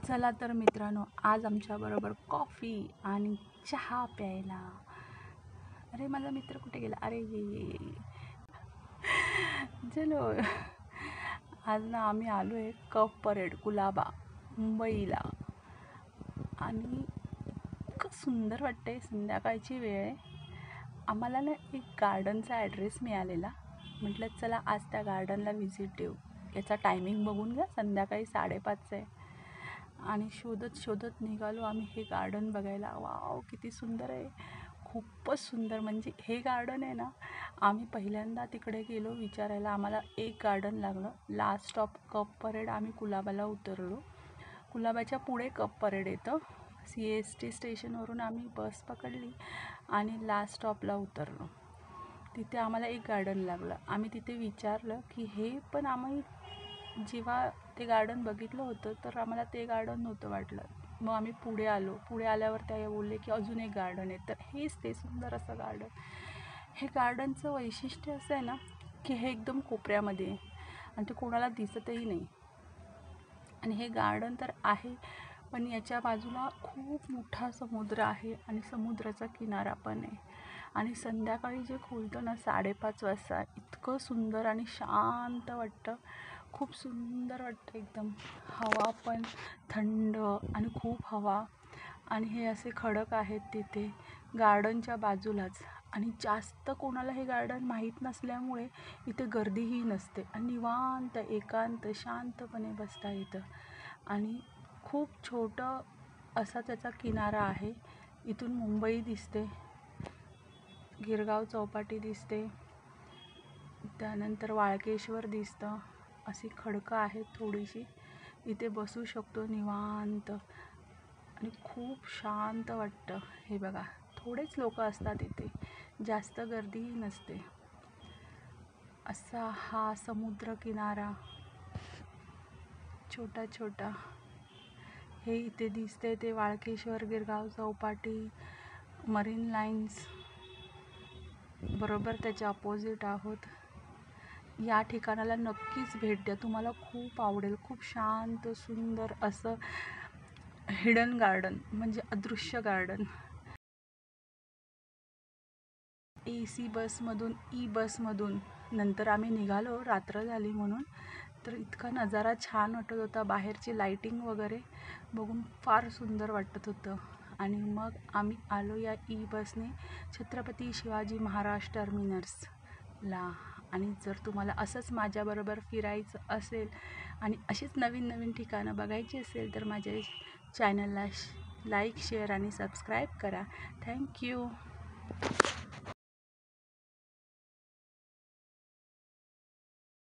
चला तर मित्रांनो, आज आमच्याबरोबर कॉफी आणि चहा प्यायला. अरे माझा मित्र कुठे गेला? अरे ये चलो. आज ना आम्ही आलो आहे कप परेड कुलाबा मुंबईला. आणि इतकं सुंदर वाटतंय, संध्याकाळची वेळ आहे. आम्हाला ना एक गार्डनचा ॲड्रेस मिळालेला. म्हटलं चला आज त्या गार्डनला व्हिजिट देऊ. याचा टायमिंग बघून घ्या, संध्याकाळी 5:30 आहे. आणि शोधत निघालो आम्ही हे गार्डन बघायला. वाव किती सुंदर आहे, खूपच सुंदर. म्हणजे हे गार्डन आहे ना, आम्ही पहिल्यांदा तिकडे गेलो विचारायला, आम्हाला एक गार्डन लागलं. Last stop cup parade. आम्ही कुलाबाला उतरलो. कुलाबाच्या पुढे कप परेड येतं. CST स्टेशनवरून आम्ही बस पकडली आणि लास्ट स्टॉपला उतरलो. तिथे आम्हाला एक गार्डन लागलं. आम्ही तिथे विचारलं की हे पण, आम्ही जेव्हा ते गार्डन बघितलं होतं तर आम्हाला ते गार्डन नव्हतं वाटलं. मग आम्ही पुढे आलो. पुढे आल्यावर त्या बोलले की अजून एक गार्डन आहे. तर हेच ते सुंदर असं गार्डन. हे गार्डनचं वैशिष्ट्य असं आहे ना की हे एकदम कोपऱ्यामध्ये आहे आणि ते कोणाला दिसतही नाही. आणि हे गार्डन तर आहे, पण याच्या बाजूला खूप मोठा समुद्र आहे आणि समुद्राचा किनारा पण आहे. आणि संध्याकाळी जे खुलतं ना 5:30 वाजता, इतकं सुंदर आणि शांत वाटतं. खूप सुंदर वाटतं एकदम. हवा पण थंड आणि खूप हवा. आणि हे असे खडक आहेत तिथे गार्डनच्या बाजूलाच. आणि जास्त कोणाला हे गार्डन माहीत नसल्यामुळे इथे गर्दीही नसते आणि निवांत एकांत शांतपणे बसता येतं. आणि खूप छोटं असा त्याचा किनारा आहे. इथून मुंबई दिसते, गिरगाव चौपाटी दिसते, त्यानंतर वाळकेश्वर दिसतं. अशी खडकं आहेत थोडीशी. इथे बसू शकतो निवांत आणि खूप शांत वाटतं. हे बघा, थोडेच लोक असतात इथे, जास्त गर्दीही नसते. असा हा समुद्र किनारा छोटा छोटा. हे इथे दिसते ते वाळकेश्वर, गिरगाव चौपाटी, मरीन लाईन्स. बरोबर त्याच्या अपोजिट आहोत. या ठिकाणाला नक्कीच भेट द्या, तुम्हाला खूप आवडेल. खूप शांत सुंदर असं हिडन गार्डन, म्हणजे अदृश्य गार्डन. AC बसमधून, बसमधून नंतर आम्ही निघालो, रात्र झाली म्हणून. तर इतका नजारा छान वाटत होता. बाहेरची लाईटिंग वगैरे बघून फार सुंदर वाटत होतं. आणि मग आम्ही आलो या बसने छत्रपती शिवाजी महाराज टर्मिनसला. आणि जर तुम्हाला असंच माझ्याबरोबर फिरायचं असेल आणि अशीच नवीन नवीन ठिकाणं बघायची असेल तर माझ्या चॅनलला लाईक, शेअर आणि सबस्क्राईब करा. थँक्यू.